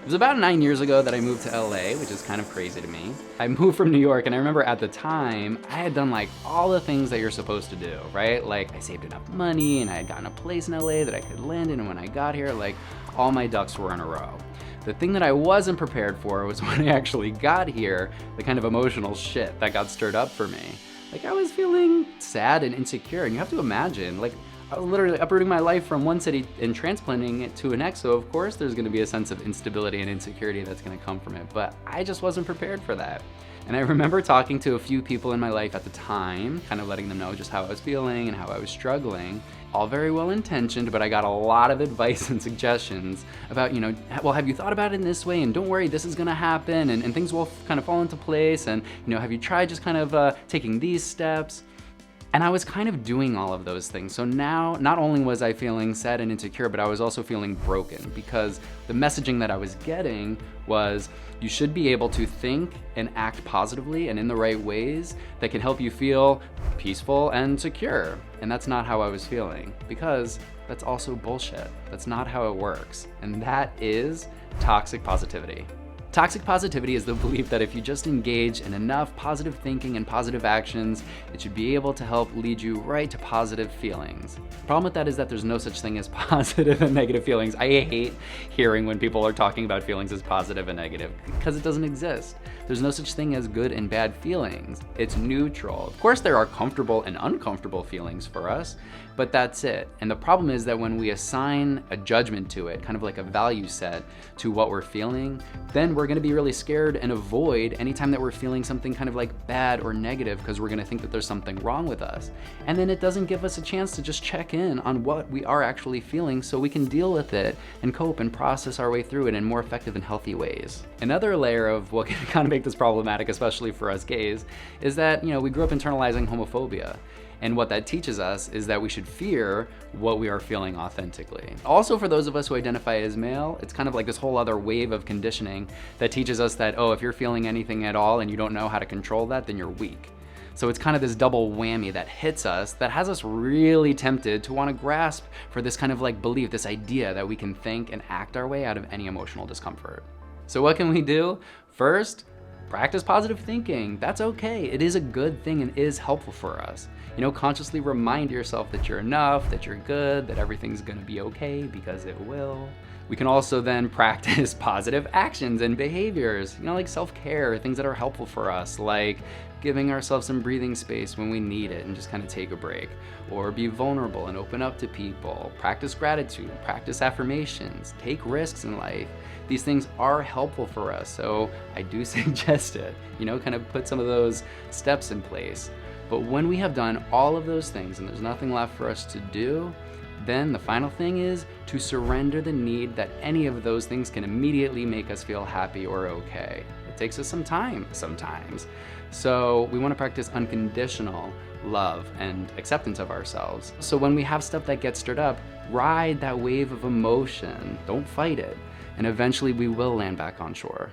was about 9 years ago that I moved to LA, which is kind of crazy to me. I moved from New York, and I remember at the time, I had done like all the things that you're supposed to do, right? Like I saved enough money and I had gotten a place in LA that I could land in, and when I got here, like all my ducks were in a row. The thing that I wasn't prepared for was when I actually got here, the kind of emotional shit that got stirred up for me. Like I was feeling sad and insecure, and you have to imagine, like I was literally uprooting my life from one city and transplanting it to an next, so of course there's gonna be a sense of instability and insecurity that's gonna come from it, but I just wasn't prepared for that. And I remember talking to a few people in my life at the time, kind of letting them know just how I was feeling and how I was struggling. All very well intentioned, but I got a lot of advice and suggestions about, well, have you thought about it in this way? And don't worry, this is gonna happen, and things will kind of fall into place. And, have you tried just kind of taking these steps? And I was kind of doing all of those things. So now, not only was I feeling sad and insecure, but I was also feeling broken, because the messaging that I was getting was, you should be able to think and act positively and in the right ways that can help you feel peaceful and secure. And that's not how I was feeling, because that's also bullshit. That's not how it works. And that is toxic positivity. Toxic positivity is the belief that if you just engage in enough positive thinking and positive actions, it should be able to help lead you right to positive feelings. The problem with that is that there's no such thing as positive and negative feelings. I hate hearing when people are talking about feelings as positive and negative, because it doesn't exist. There's no such thing as good and bad feelings. It's neutral. Of course, there are comfortable and uncomfortable feelings for us, but that's it. And the problem is that when we assign a judgment to it, kind of like a value set to what we're feeling, then we're gonna be really scared and avoid anytime that we're feeling something kind of like bad or negative, because we're gonna think that there's something wrong with us. And then it doesn't give us a chance to just check in on what we are actually feeling, so we can deal with it and cope and process our way through it in more effective and healthy ways. Another layer of what can kind of make this problematic, especially for us gays, is that, we grew up internalizing homophobia. And what that teaches us is that we should fear what we are feeling authentically. Also, for those of us who identify as male, it's kind of like this whole other wave of conditioning that teaches us that, if you're feeling anything at all and you don't know how to control that, then you're weak. So it's kind of this double whammy that hits us, that has us really tempted to want to grasp for this kind of like belief, this idea that we can think and act our way out of any emotional discomfort. So what can we do? First, practice positive thinking. That's okay. It is a good thing and is helpful for us. Consciously remind yourself that you're enough, that you're good, that everything's gonna be okay, because it will. We can also then practice positive actions and behaviors, like self-care, things that are helpful for us, like giving ourselves some breathing space when we need it and just kind of take a break, or be vulnerable and open up to people, practice gratitude, practice affirmations, take risks in life. These things are helpful for us, so I do suggest it, kind of put some of those steps in place. But when we have done all of those things and there's nothing left for us to do, then the final thing is to surrender the need that any of those things can immediately make us feel happy or okay. It takes us some time sometimes. So we want to practice unconditional love and acceptance of ourselves. So when we have stuff that gets stirred up, ride that wave of emotion. Don't fight it. And eventually we will land back on shore.